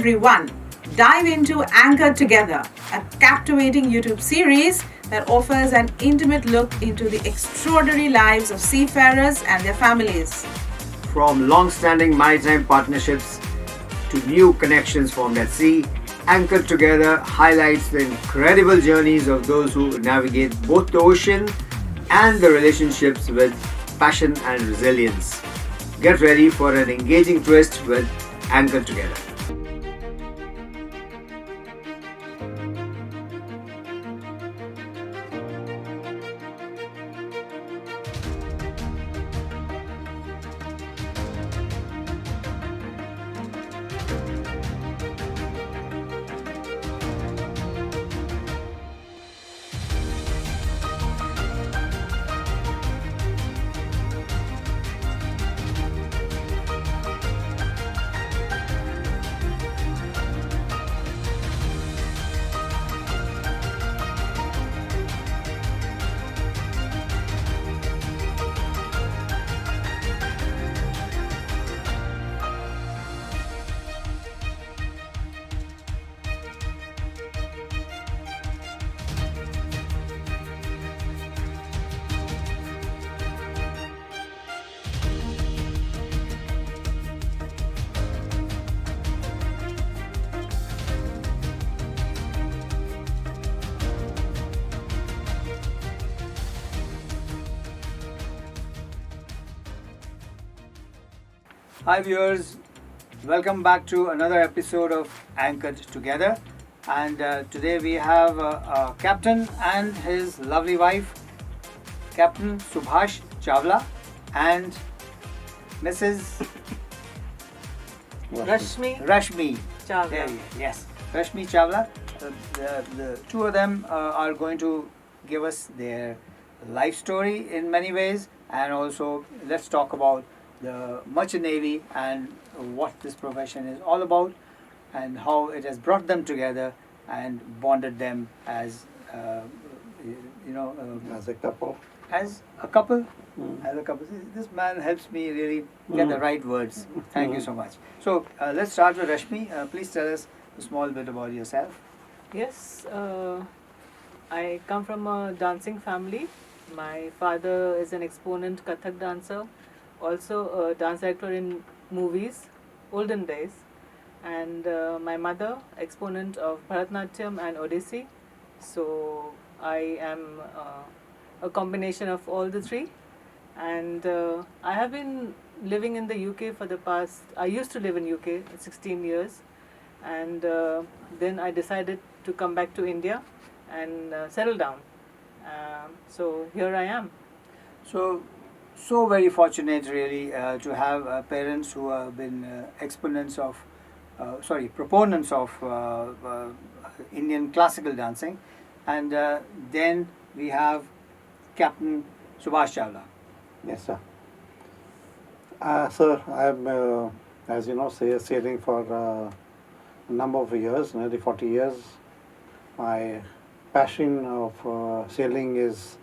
everyone. Dive into Anchor Together, a captivating YouTube series that offers an intimate look into the extraordinary lives of seafarers and their families. From long-standing maritime partnerships to new connections formed at sea, Anchored Together highlights the incredible journeys of those who navigate both the ocean and the relationships with passion and resilience. Get ready for an engaging twist with Anchored Together. Hi viewers, welcome back to another episode of Anchored Together, and today we have a captain and his lovely wife, Captain Subhash Chawla, and Mrs. Rashmi. Chawla. There you go. Yes, Rashmi Chawla. The two of them are going to give us their life story in many ways, and also let's talk about the Merchant Navy and what this profession is all about and how it has brought them together and bonded them as As a couple. as a couple. As a couple. This man helps me really get the right words. Thank you so much. So let's start with Rashmi. Please tell us a small bit about yourself. Yes, I come from a dancing family. My father is an exponent Kathak dancer, also a dance actor in movies, olden days, and my mother exponent of Bharatanatyam and Odissi. So I am a combination of all the three, and I have been living in the UK for the past. I used to live in UK 16 years, and then I decided to come back to India and settle down. So here I am. So very fortunate really to have parents who have been proponents of Indian classical dancing, and then we have Captain Subhash Chawla. Yes, sir. Sir, I'm, as you know, sailing for a number of years, nearly 40 years. My passion of sailing is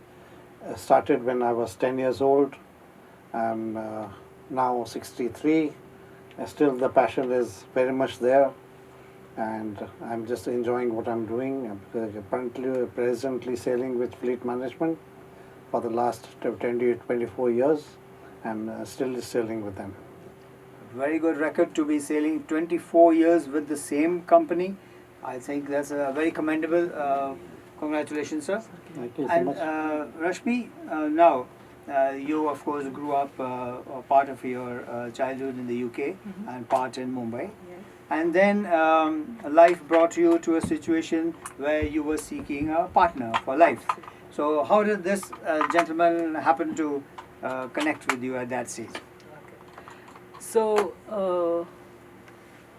started when I was 10 years old. I'm now 63. Still the passion is very much there, and I'm just enjoying what I'm doing. I'm presently sailing with fleet management for the last 20 to 24 years. I'm still sailing with them. Very good record to be sailing 24 years with the same company. I think that's a very commendable. Congratulations, sir. Thank you so And much. Rashmi, now you of course grew up a part of your childhood in the UK and part in Mumbai. Yes. And then life brought you to a situation where you were seeking a partner for life. So how did this gentleman happen to connect with you at that stage? Okay. So,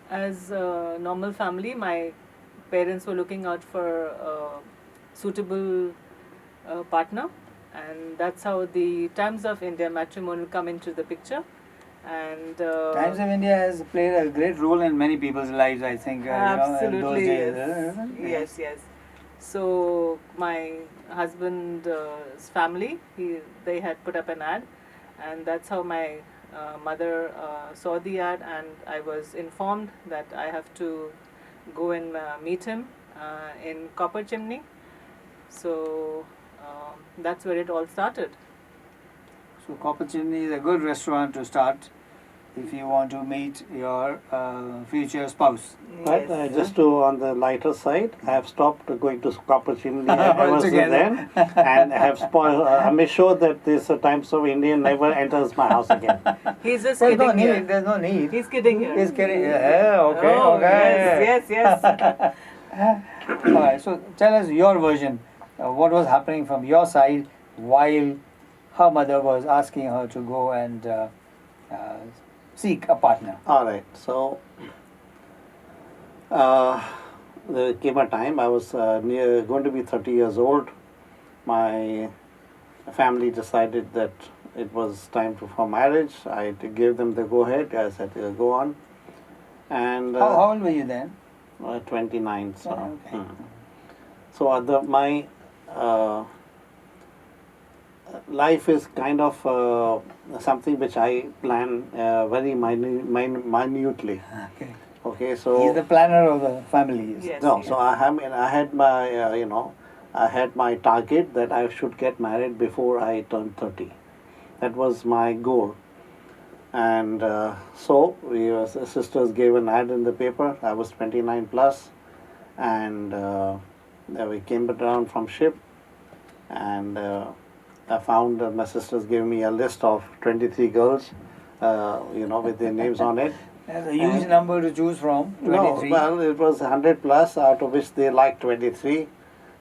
as a normal family, my parents were looking out for a suitable partner, and that's how the Times of India matrimonial come into the picture. And Times of India has played a great role in many people's lives, I think. absolutely, in those days. yes, yes. So my husband's family, they had put up an ad, and that's how my mother saw the ad, and I was informed that I have to go and meet him in Copper Chimney. So that's where it all started. So Copper Chimney is a good restaurant to start if you want to meet your future spouse. But Yes. just to on the lighter side, I have stopped going to Copper Chimney ever since Altogether. then, and have spoiled. I made sure that this types of Indian never enters my house again. He's just There's kidding no here. need. There's no need. He's kidding here. He's kidding. Yeah, okay, Oh, okay. yes. All right. So tell us your version. What was happening from your side while her mother was asking her to go and seek a partner. All right. So there came a time I was going to be 30 years old. My family decided that it was time for marriage. I gave them the go ahead. I said, go on. And How old were you then? 29. So, Okay. so my life is kind of something which I plan very minutely. Okay. Okay, so He's the planner of the family. Yes. no, so I had my I had my target that I should get married before I turned 30. That was my goal. And so we sisters gave an ad in the paper. I was 29 plus, and we came down from ship, and I found that my sisters gave me a list of 23 girls, with their names on it. That's a huge And- number to choose from. 23. No, well, it was 100 plus, out of which they liked 23.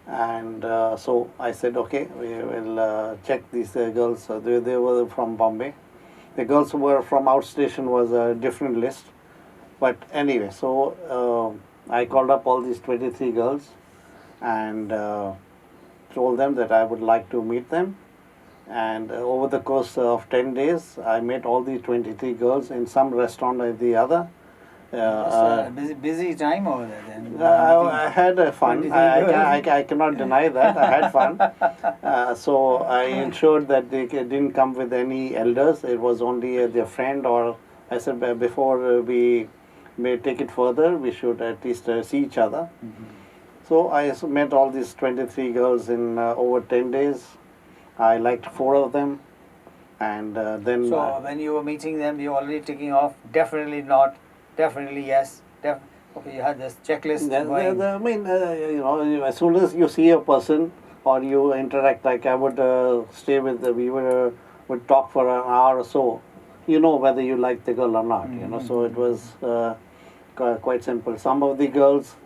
And so I said, okay, we will check these girls. So they were from Bombay. The girls who were from outstation was a different list. But anyway, so I called up all these 23 girls and told them that I would like to meet them. And over the course of 10 days, I met all the 23 girls in some restaurant or the other. It's a busy time over there then. I had fun. 23 I cannot deny that. I had fun. So I ensured that they didn't come with any elders. It was only their friend, or I said before we may take it further, we should at least see each other. Mhm. So I met all these 23 girls in over 10 days. I liked 4 of them. And then... So when you were meeting them, you were already ticking off, definitely not, definitely yes, okay, you had this checklist going. I mean, as soon as you see a person or you interact, like I would stay with we would talk for an hour or so, you know whether you like the girl or not, so it was quite simple. Some of the girls,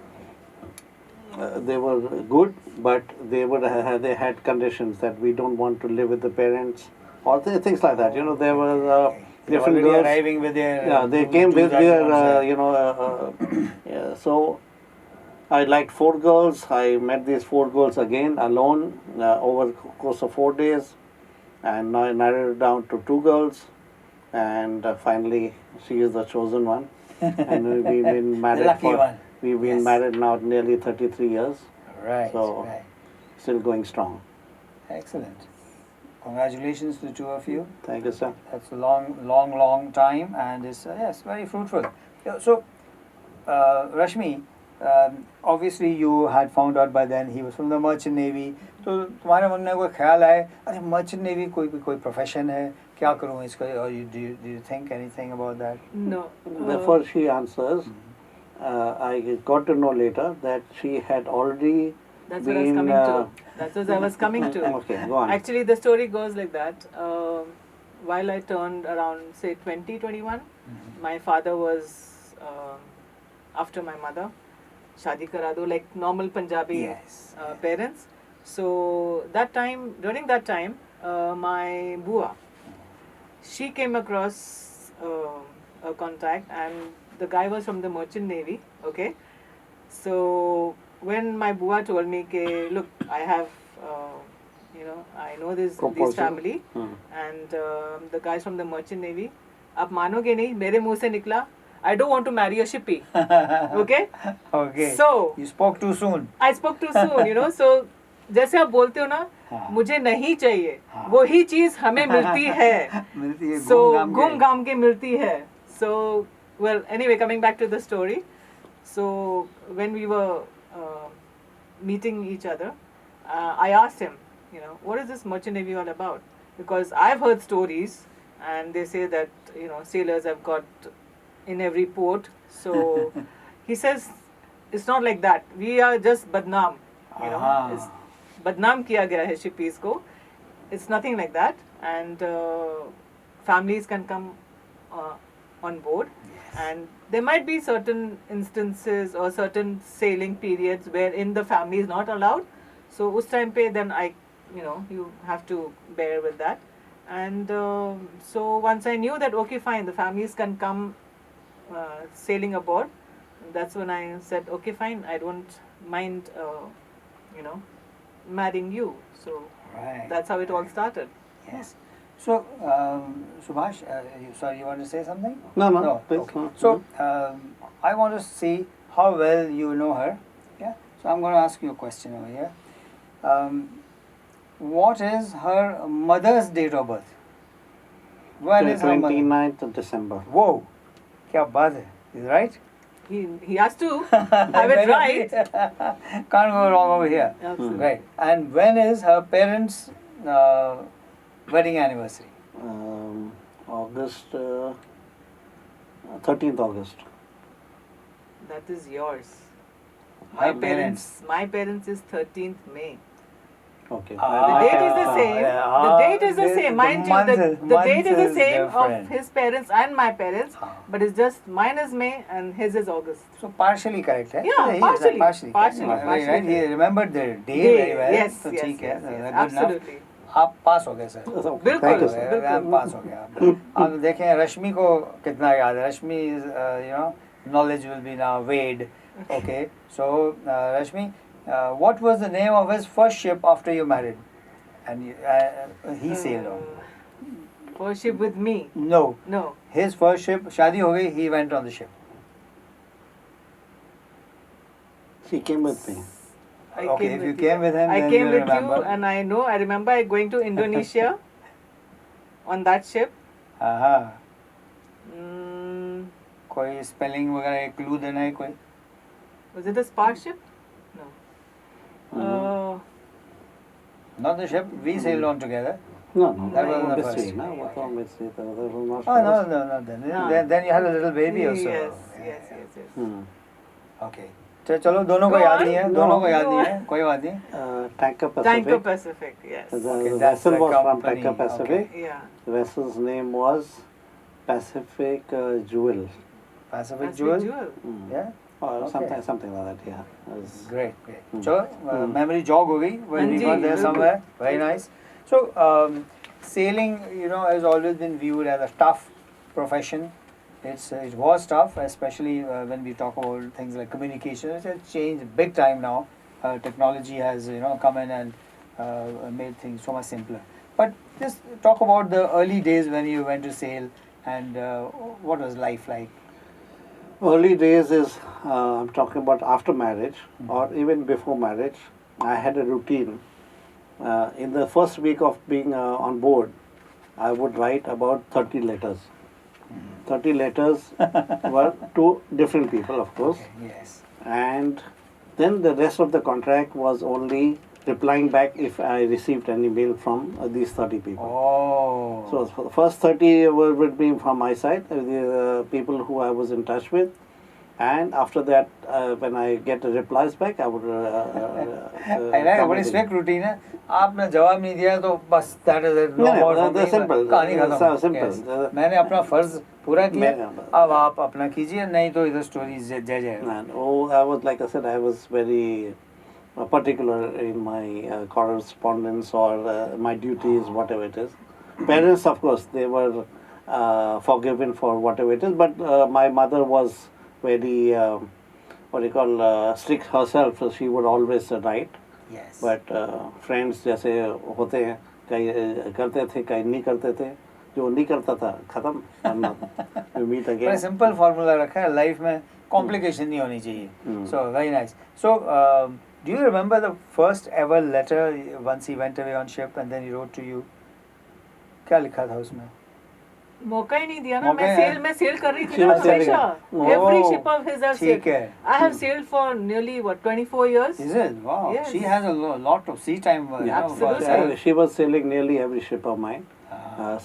they were good, but they had conditions that we don't want to live with the parents, or things like that. There were different Already girls. arriving with their. Yeah, they came with their, yeah, so I liked 4 girls. I met these 4 girls again alone over the course of 4 days, and I narrowed it down to 2 girls, and finally she is the chosen one, and we've been married lucky one. We've been Yes. married now nearly 33 years, Right, So- right. still going strong. Excellent. Congratulations to the 2 of you. Thank you, sir. That's a long time, and it's yes, very fruitful. So, Rashmi, obviously you had found out by then he was from the Merchant Navy. तो तुम्हारे मन में कोई ख्याल आए अरे Merchant Navy कोई profession है क्या करूँ इसका or do you think anything about that? No. Before she answers, I got to know later that she had already That's what I was coming to. That's what I was coming to. Okay, go on. Actually, the story goes like that. While I turned around, say, 20, 21, my father was after my mother. Shadi kara do, like normal Punjabi Yes. parents. So during that time, my bua, she came across a contact, and the guy was from the Merchant Navy. Okay, so when my bua told me, ke, look, I have, I know this Proposal. family, and the guys from the Merchant Navy. आप मानोगे नहीं, मेरे मुंह से निकला, I don't want to marry a shippy. Okay? Okay. So You spoke too soon. I spoke too soon, So जैसे आप बोलते हो ना, हाँ। मुझे नहीं चाहिए, हाँ। वही चीज हमें मिलती है. मिलती है So घूम घूम के मिलती है. So well, anyway, coming back to the story. So when we were meeting each other, I asked him, what is this merchant navy all about? Because I've heard stories, and they say that sailors have got in every port. So he says it's not like that. We are just badnaam. It's badnaam kiya gaya hai shippies ko. It's nothing like that, and families can come on board, and there might be certain instances or certain sailing periods wherein the family is not allowed. So us time pe then you have to bear with that. And so once I knew that okay fine, the families can come sailing aboard, that's when I said okay fine, I don't mind marrying you. So Right. that's how it all started. Yes. So, Subhash, sorry, you want to say something? No, please, Okay. no. So, I want to see how well you know her. Yeah. So, I'm going to ask you a question over here. What is her mother's date of birth? When is her mother? 29th of December. Whoa! Kya baat hai? Is right? He has to have it right. Can't go wrong over here. Absolutely. Right. And when is her parents' wedding anniversary? August, 13th August. That is yours. Her My parents is 13th May. Okay. The date is the same. The date is the same. Mind you, the date is the same of his parents and my parents, but it's just mine is May and his is August. So partially correct, eh? Yeah, He is partially. partially. Partially, Right, partially right. He correct. remembered the day very well. Yes, तो yes, ठीक है, yes, good enough. absolutely. आप पास हो गए sir. बिल्कुल, Thank you, sir. बिल्कुल. आप पास हो गया. अब देखें रश्मि को कितना याद है. रश्मि is knowledge will be now weighed. Okay. So Rashmi, what was the name of his first ship after you married? And he sailed on. First ship with me? No. No. His first ship, शादी हो गई, he went on the ship. She came with me. Okay, if you came with him, I then came you with remember. you, and I remember going to Indonesia on that ship. हाँ. Mm, कोई spelling वगैरह clue देना है कोई? was it a spar ship? No. Not the ship. We sailed on together. No, That was on the the first sea. ship. No, what on the sea? That was not Oh no, first. no. Then, No. then you had a little baby also. Yes. Hmm. Okay. चलो दोनों को Go याद on. नहीं है. No. दोनों को याद Go नहीं on. है. कोई बात नहीं. Tanker Pacific. Tanker Pacific, yes. The Okay, that's vessel the was from company. Tanker Pacific. Yeah. The vessel's name was Pacific Jewel. Pacific Pacific Jewel. Hmm. Yeah. Or Okay. something like that, yeah. It was- Great. Hmm. So memory jog हो गई when we हाँ जी, got there बिल्कुल. somewhere. Very nice. So sailing, has always been viewed as a tough profession. It was tough, especially when we talk about things like communication. It has changed big time now. Technology has come in and made things so much simpler. But just talk about the early days when you went to sail and what was life like. Early days is, I'm talking about after marriage or even before marriage. I had a routine. In the first week of being on board, I would write about 30 letters. 30 letters were to different people, of course. Okay, yes. And then the rest of the contract was only replying back if I received any mail from these 30 people. Oh. So for the first 30 would be from my side, the people who I was in touch with. And after that, when I get the replies back, I would. बड़ी strict routine है. आपने जवाब नहीं दिया तो बस that is it. No more from me. simple. कहानी खत्म. Simple. Yes. मैंने अपना फर्ज पूरा किया. अब आप अपना कीजिए, नहीं तो इधर स्टोरी जय जय. And I was, like I said, I was very particular in my correspondence or my duties, whatever it is. Parents, of course, they were forgiven for whatever it is, but my mother was very, strict herself, so she would always write. Yes. But friends जैसे होते हैं, कई करते थे, कई नहीं करते थे. जो नहीं करता था खत्म करना we meet बड़ा again. सिंपल फार्मूला रखा है लाइफ में, कॉम्प्लिकेशन नहीं होनी चाहिए. So very nice. So do you remember the first ever letter once he went away on ship and then he wrote to you? क्या लिखा था उसमें? मौका ही नहीं दिया ना. मौका है. मैं सेल कर रही थी She ना was sailing. हमेशा. Every ship of his I've ठीक sailed. है. I have sailed for nearly 24 years. Is it? Wow. Yes. She has a lot of sea time. Yeah, Absolutely. she was sailing nearly every ship of mine.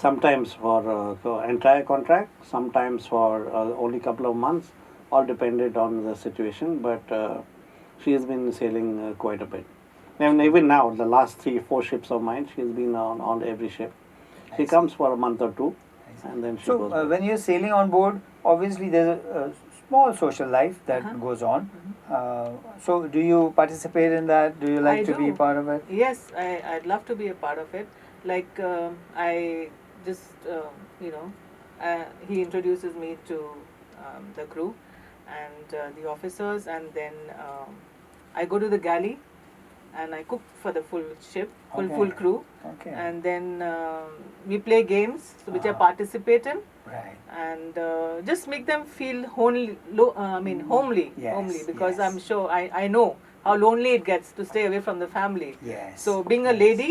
Sometimes for entire contract, sometimes for only couple of months. All depended on the situation, but she has been sailing quite a bit. And even now, the last 3-4 ships of mine, she has been on every ship. She comes for a month or two, and then she So goes back. when you're sailing on board, obviously there's a small social life that goes on. So do you participate in that? Do you like I to be do. part of it? Yes, I'd love to be a part of it. Like I just he introduces me to the crew and the officers, and then I go to the galley and I cook for the full ship, full crew, Okay. and then we play games which I participate in. Right. And just make them feel homely, Yes, because yes. I'm sure I know how lonely it gets to stay away from the family. Yes. So being a lady,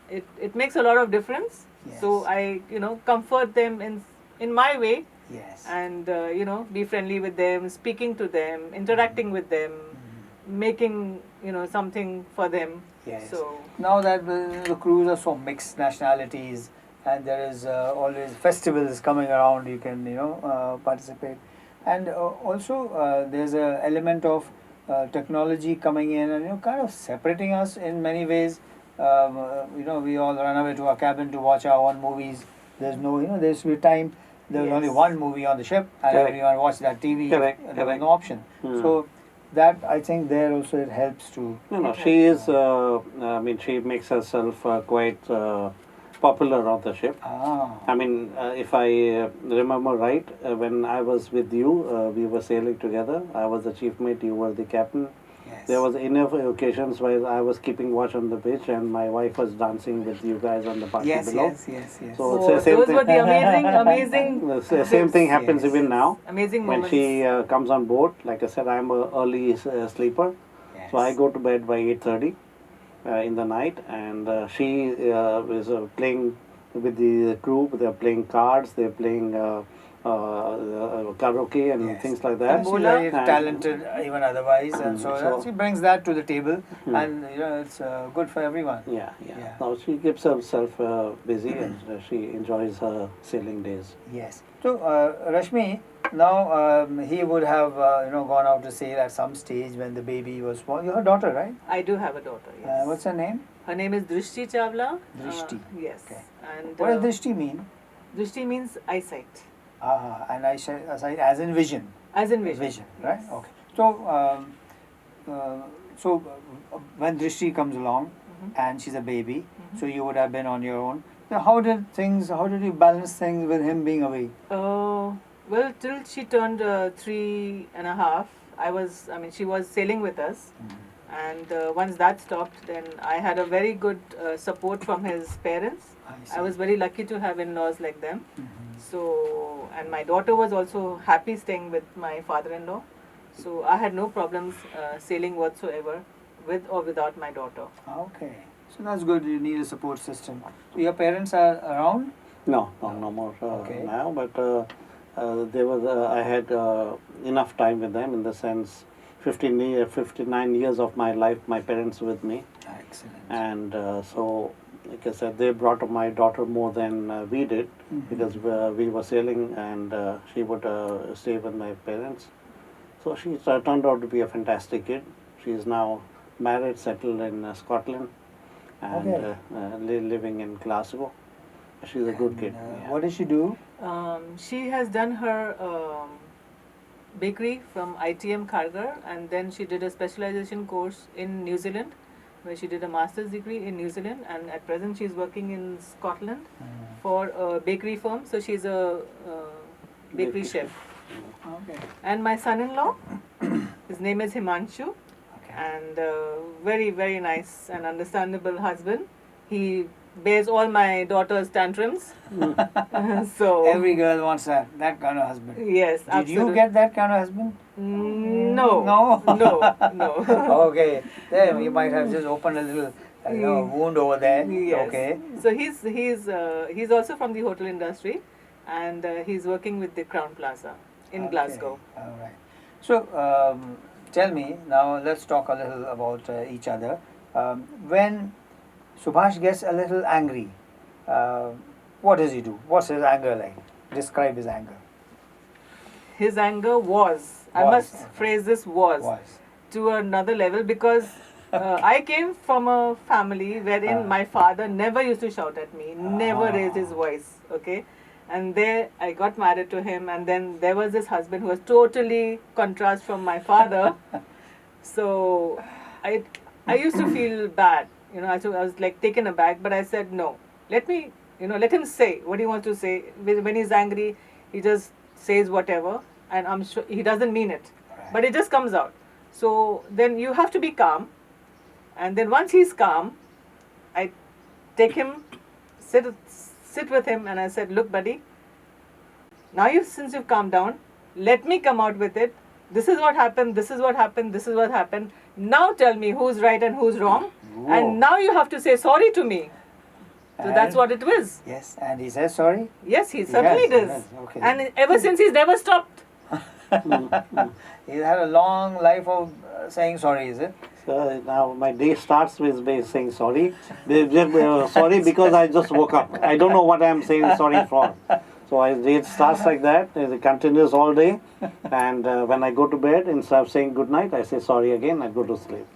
it makes a lot of difference. Yes. So I comfort them in my way, Yes. and be friendly with them, speaking to them, interacting with them, making something for them. Yes. So Now that the crews are so mixed nationalities, and there is always festivals coming around, you can participate, and also there's a element of technology coming in and kind of separating us in many ways. We all run away to our cabin to watch our own movies. There's no there used to be time. There was Yes. only one movie on the ship, and Correct. everyone watched that TV. Correct, There was correct. no option. So that I think there also it helps to. No, she is. I mean, she makes herself quite popular on the ship. I mean, if I remember right, when I was with you, we were sailing together. I was the chief mate, you were the captain. Yes. There was enough occasions where I was keeping watch on the beach, and my wife was dancing with you guys on the party Yes, below. yes. So oh, it's the same those thing. were the amazing The same thing happens Yes. even now. amazing When moments. she comes on board, like I said, I'm an early sleeper. Yes. So I go to bed by 8:30 in the night, and she is playing with the crew. They're playing cards. They're playing karaoke and Yes. things like that. She's very And- talented, even otherwise, and so she brings that to the table, and it's good for everyone. Yeah. Yeah. Now she keeps herself busy, and she enjoys her sailing days. Yes. So Rashmi, now he would have gone out to sail at some stage when the baby was small. You're her daughter, right? I do have a daughter. Yes. What's her name? Her name is Drishti Chawla. Drishti. Yes. Okay. And What does Drishti mean? Drishti means eyesight, And I said as in vision. as in vision. Right? Yes. Okay. So when Drishti comes along and she's a baby, so you would have been on your own. So how did you balance things with him being away? Well, till she turned 3.5, she was sailing with us. And once that stopped, then I had a very good support from his parents. I was very lucky to have in-laws like them. So, and my daughter was also happy staying with my father-in-law. So I had no problems sailing whatsoever with or without my daughter. Okay. So that's good. You need a support system. So your parents are around? No more Okay. now. But there was I had enough time with them in the sense. 59 years of my life, my parents with me, Excellent. and so, like I said, they brought up my daughter more than we did, because we were sailing, and she would stay with my parents. So she turned out to be a fantastic kid. She is now married, settled in Scotland, and living in Glasgow. She's a good kid. Yeah. What does she do? She has done her bakery from ITM Kharghar, and then she did a specialization course in New Zealand, where she did a master's degree in New Zealand, and at present she's working in Scotland for a bakery firm. So she's a bakery chef. Okay. And my son-in-law, his name is Himanshu, Okay. and very, very nice and understandable husband. He bears all my daughter's tantrums. So Every girl wants that kind of husband. yes, Did you absolutely. get that kind of husband? No, No? no. Okay, there you might have just opened a little wound over there. Yes. Okay. So he's also from the hotel industry, and he's working with the Crown Plaza in Glasgow. All right. So tell me now. Let's talk a little about each other. When Subhash gets a little angry, uh, what does he do? What's his anger like? Describe his anger. His anger was, I must phrase this, was to another level, because I came from a family wherein my father never used to shout at me, never raised his voice, okay? And there I got married to him, and then there was this husband who was totally contrast from my father. So I used to feel bad, I was like taken aback, but I said no. Let me, let him say what he wants to say. When he's angry, he just says whatever, and I'm sure he doesn't mean it, but it just comes out. So then you have to be calm, and then once he's calm, I take him, sit with him, and I said, look, buddy, now since you've calmed down, let me come out with it. This is what happened, this is what happened, this is what happened. Now tell me who's right and who's wrong. Whoa. And now you have to say sorry to me. So that's what it was. Yes, and he says sorry? Yes, he certainly does. Yes, okay. And ever since he's never stopped. He's had a long life of saying sorry, is it? So now my day starts with me saying sorry. Sorry because I just woke up. I don't know what I'm saying sorry for. So it starts like that. It continues all day. And when I go to bed, instead of saying good night, I say sorry again. I go to sleep.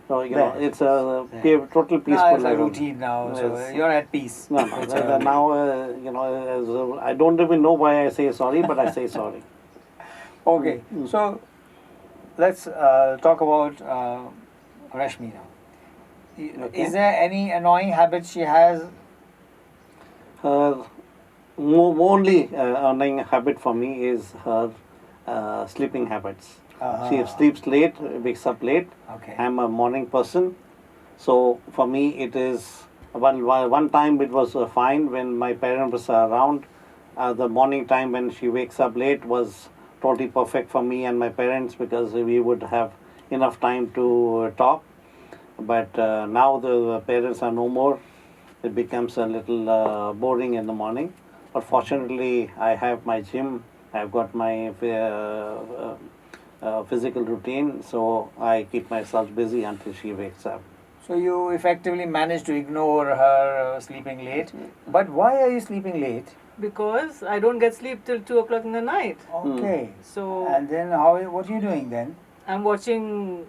So it's a total peaceful It's a routine now. So Yes. you're at peace. No, now I don't even know why I say sorry, but I say sorry. Okay, so let's talk about Rashmi now. Okay. Is there any annoying habit she has? Her only annoying habit for me is her sleeping habits. She sleeps late, wakes up late. Okay. I'm a morning person, so for me it is one time it was fine when my parents were around. The morning time when she wakes up late was totally perfect for me and my parents, because we would have enough time to talk. But now the parents are no more. It becomes a little boring in the morning. But fortunately, I have my gym. I've got my physical routine, so I keep myself busy until she wakes up. So you effectively managed to ignore her sleeping late. But why are you sleeping late? Because I don't get sleep till 2 o'clock in the night. Okay. So And then what are you doing then? I'm watching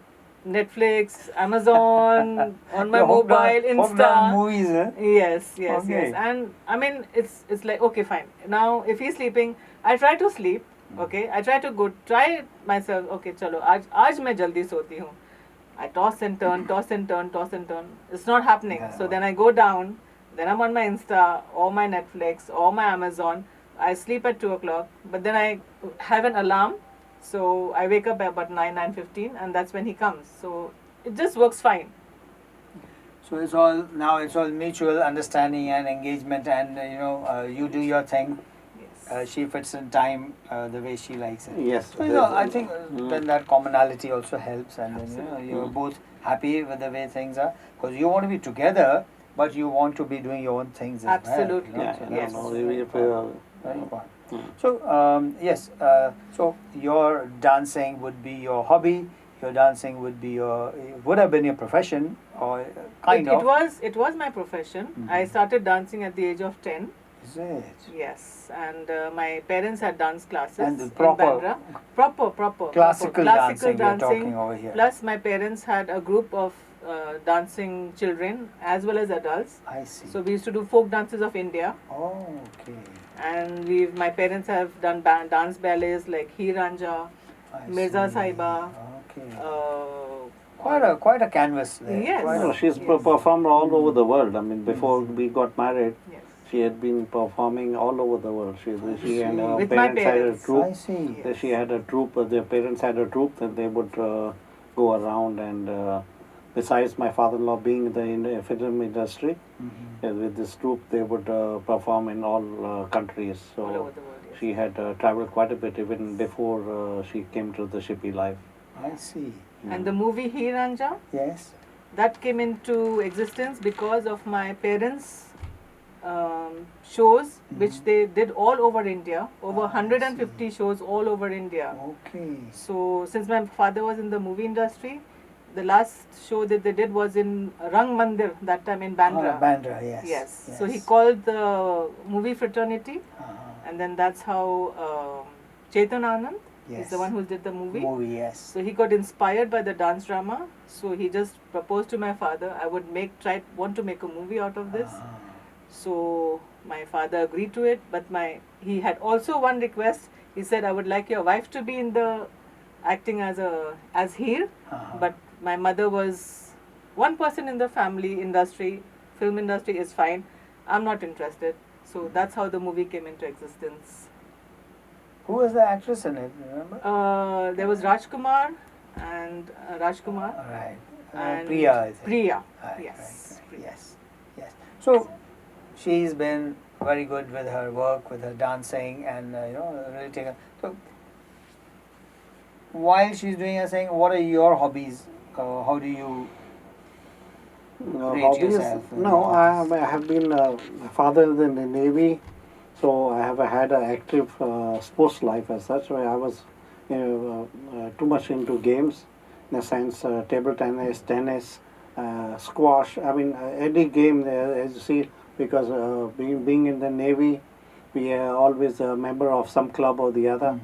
Netflix, Amazon, on my You're hooked mobile, on- hooked on Insta. movies, huh? Yes, Okay. yes. And I mean, it's like, okay, fine. Now, if he's sleeping, I try to sleep. Okay, I try to try myself. Okay, chalo, आज मैं जल्दी सोती हूँ. I toss and turn, toss and turn, toss and turn. It's not happening. So then I go down. Then I'm on my Insta or my Netflix or my Amazon. I sleep at 2 o'clock, but then I have an alarm. So I wake up at about 9:15, and that's when he comes. So it just works fine. So it's all mutual understanding and engagement, and you do your thing. Yes. She fits in time the way she likes it. Yes. So I think then that commonality also helps, and then you're both happy with the way things are, because you want to be together, but you want to be doing your own things as Absolutely. well. Yeah, So Yes. that's very important. So yes, so your dancing would be your hobby. Your dancing would have been your profession, or kind of. It was my profession. I started dancing at the age of 10. Is it? Yes, and my parents had dance classes And the in proper- Bandra. Proper Classical dancing you're talking over here. Plus, my parents had a group of dancing children as well as adults. I see. So we used to do folk dances of India, Oh, okay. and my parents have done dance ballets like Hi Ranja, I Mirza see. Saiba. Quite a canvas there. Yes. Quite a- She's Yes. performed all over the world. I mean, before we got married, Yes. she had been performing all over the world. She and her With my parents had a parents. troupe. I see. She had a troupe. Their parents had a troupe, and they would go around and besides my father-in-law being in the film industry, with this troupe they would perform in all countries. So All over the world, yes. she had traveled quite a bit even before she came to the shippy life. I see. And the movie Heer Ranja, Yes. that came into existence because of my parents' shows, which they did all over India, over 150 shows all over India. Okay. So, since my father was in the movie industry, the last show that they did was in Rang Mandir, that time in Bandra. Bandra, yes. Yes. So, he called the movie fraternity, Uh-huh. and then that's how Chetan Anand is Yes. the one who did the movie. Yes. So he got inspired by the dance drama. So he just proposed to my father, I would want to make a movie out of this. Uh-huh. So my father agreed to it, but he had also one request. He said, I would like your wife to be in the acting as Heer, Uh-huh. but my mother was one person in the family industry, film industry is fine. I'm not interested. So that's how the movie came into existence. Who was the actress in it? Remember? There was Rajkumar and Rajkumar. Right. And Priya, I think. Priya. Right, Yes. right, right. Yes. Yes. So she's been very good with her work, with her dancing, and really taken. So while she's doing her thing, what are your hobbies? How do you rate Hobbies? yourself? No, I have been my father is in the Navy, so I have had an active sports life as such. Where I was too much into games, in a sense, table tennis, squash. I mean, any game there, as you see, because being in the Navy, we are always a member of some club or the other.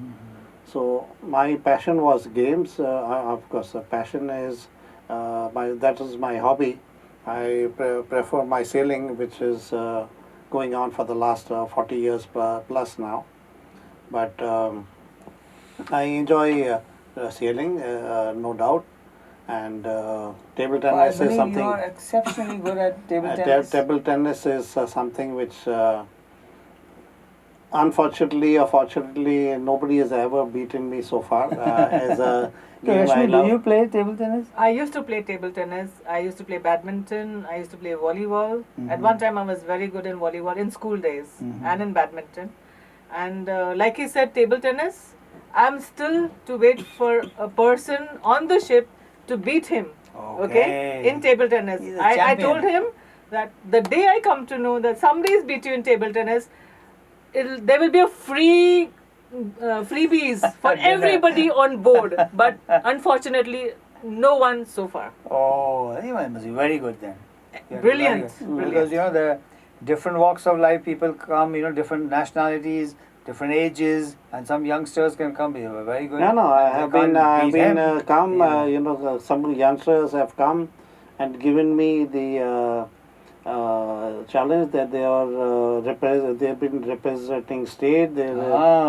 So my passion was games. Of course, the passion is that is my hobby. I prefer my sailing, which is going on for the last 40 years plus now. But I enjoy sailing, no doubt. And table tennis I is believe something. you are exceptionally good at table Ta- tennis. Table tennis is something which, unfortunately or fortunately, nobody has ever beaten me so far. As a Okay, game I Rashmi, do love. you play table tennis? I used to play table tennis. I used to play badminton. I used to play volleyball. At Mhm. one time, I was very good in volleyball in school days Mhm. and in badminton. And like he said, table tennis, I'm still to wait for a person on the ship to beat him. Okay? In table tennis. He's a I champion. told him that the day I come to know that somebody's beat you in table tennis, there will be a freebies for Dinner. everybody on board. But unfortunately, no one so far. Oh, you must be very good then. You are Brilliant, very good. brilliant. Because the different walks of life people come, different nationalities, different ages, and some youngsters can come. You are very good. No, I They have can't been, beat him. come, Yeah. some youngsters have come and given me the challenge that they are they've been representing state. They've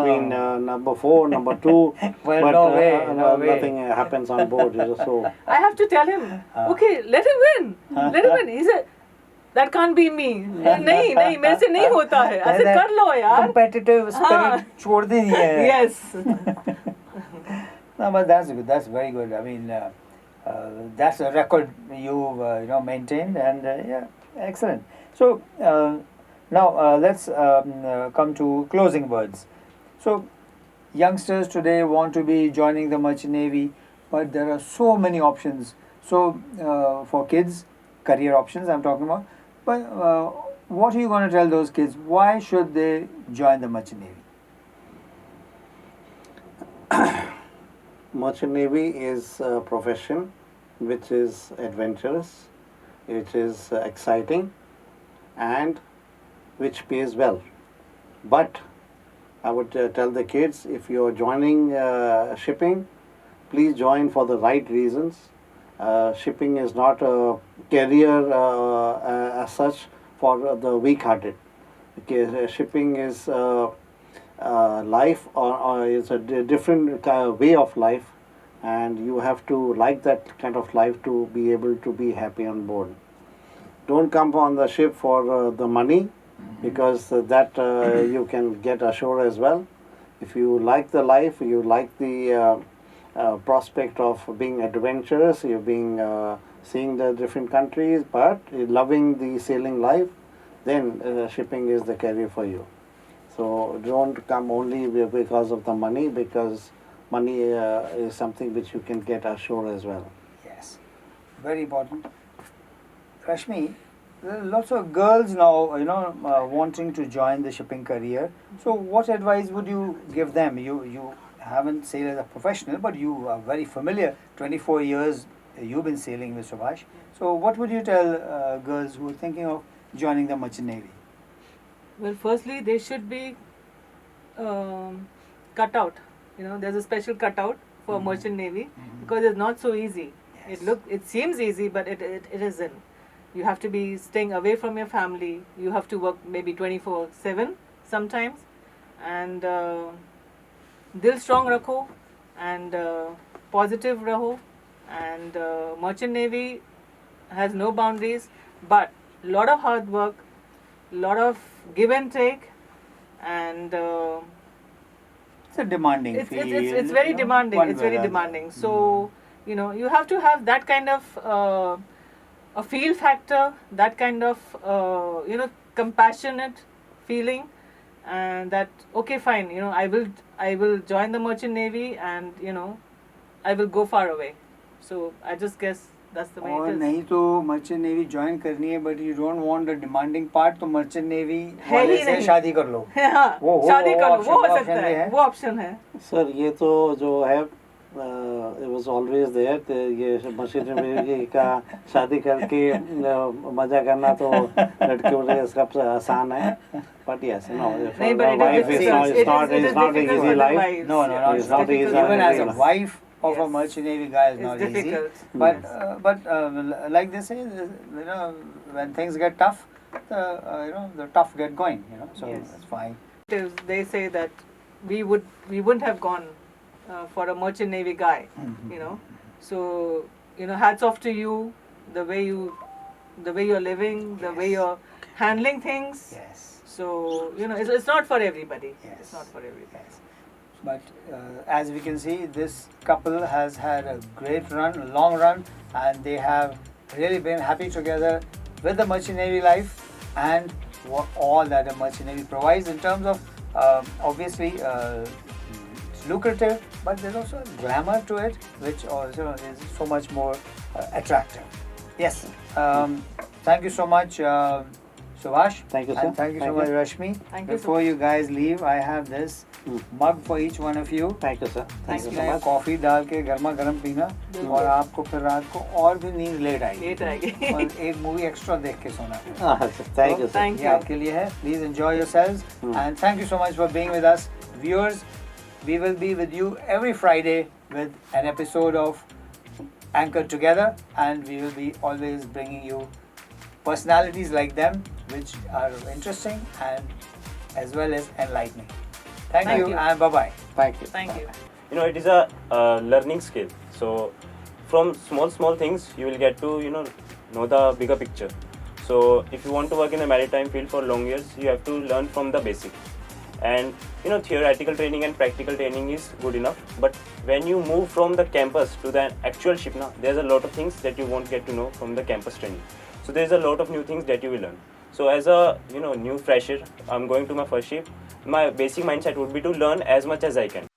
been number 4, number 2, Well, but no way, no way. nothing happens on board. So I have to tell him, okay, let him win. Let him win. He said, that can't be me. नहीं नहीं मेरे से नहीं होता है. ऐसे कर लो यार. Competitive spirit छोड़ दी है. Yes. No, but that's good. That's very good. I mean, that's a record you've maintained, and yeah, excellent. So now let's come to closing words. So youngsters today want to be joining the Merchant Navy, but there are so many options. So for kids, career options I'm talking about. But what are you going to tell those kids? Why should they join the Merchant Navy? Merchant Navy is a profession which is adventurous, which is exciting, and which pays well. But I would tell the kids, if you are joining shipping, please join for the right reasons. Shipping is not a career as such for the weak-hearted. Okay, shipping is life, or is a different kind of way of life, and you have to like that kind of life to be able to be happy on board. Don't come on the ship for the money, because that you can get ashore as well. If you like the life, you like the prospect of being adventurous, you're being seeing the different countries, but loving the sailing life, then shipping is the career for you. So don't come only because of the money, because money is something which you can get ashore as well. Yes, very important. Rashmi, there are lots of girls now, wanting to join the shipping career. So, what advice would you give them? You haven't sailed as a professional, but you are very familiar. 24 years you've been sailing with Subhash. So, what would you tell girls who are thinking of joining the merchant navy? Well, firstly, they should be cut out. There's a special cutout for merchant navy because it's not so easy. Yes. It seems easy, but it isn't. You have to be staying away from your family. You have to work maybe 24/7 sometimes, and dil strong rakho, and positive raho, and merchant navy has no boundaries, but lot of hard work, lot of give and take, and It's a demanding it's field. it's very demanding. one It's way very or the demanding. other. So you have to have that kind of a feel factor, that kind of compassionate feeling, and that okay, fine. I will join the merchant navy, and I will go far away. So I just guess that's the way और it is. नहीं तो merchant navy join करनी है but you don't want the demanding part तो merchant navy है वाले ही से नहीं। शादी कर लो हाँ, वो शादी कर लो, वो हो option सकता भी है, है। वो ऑप्शन है. सर ये तो जो है it was always there, ये मशीनरी का शादी करके मजा करना तो लड़कियों के लिए सबसे आसान है, but yes, no, for नहीं, a but it wife is it's not, difficult. it's not, It is it's not an difficult easy for the life. wives. No, no, no, It's it's not difficult. easy Even as a life. wife of a Yes. merchant navy guy is It's not easy. difficult. But like they say, when things get tough, the tough get going. So Yes. that's fine. They say that we wouldn't have gone for a merchant navy guy. So hats off to you, the way you're living, the way Yes. you're handling things. Yes. So it's not for everybody. Yes. It's not for everybody. Yes. But as we can see, this couple has had a great run, a long run, and they have really been happy together with the merchant navy life and all that the merchant navy provides in terms of obviously it's lucrative, but there's also a glamour to it, which also is so much more attractive. Yes. Thank you so much, Subhash. Thank you, sir. And thank you so Thank much, you. Rashmi. Thank you, Before you guys leave, I have this mug for each one of you. Thank you, sir. Thank you so इसमें much. Coffee डाल के गर्मा गर्म पीना और आपको फिर रात को और भी नींद लेट आएगी लेट आएगी। और एक मूवी एक्स्ट्रा देख के सोना Thank you, sir. Thank ये you. आपके लिए है please enjoy yourselves and thank you so much for being with us viewers we will be with you every Friday with an episode of Anchored Together, and we will be always bringing you personalities like them which are interesting and as well as enlightening. Thank you and bye bye. Thank you. Thank you. It is a learning skill. So from small things you will get to know the bigger picture. So if you want to work in the maritime field for long years, you have to learn from the basic. And theoretical training and practical training is good enough, but when you move from the campus to the actual ship now, there's a lot of things that you won't get to know from the campus training. So there's a lot of new things that you will learn. So as a new fresher, I'm going to my first ship, my basic mindset would be to learn as much as I can.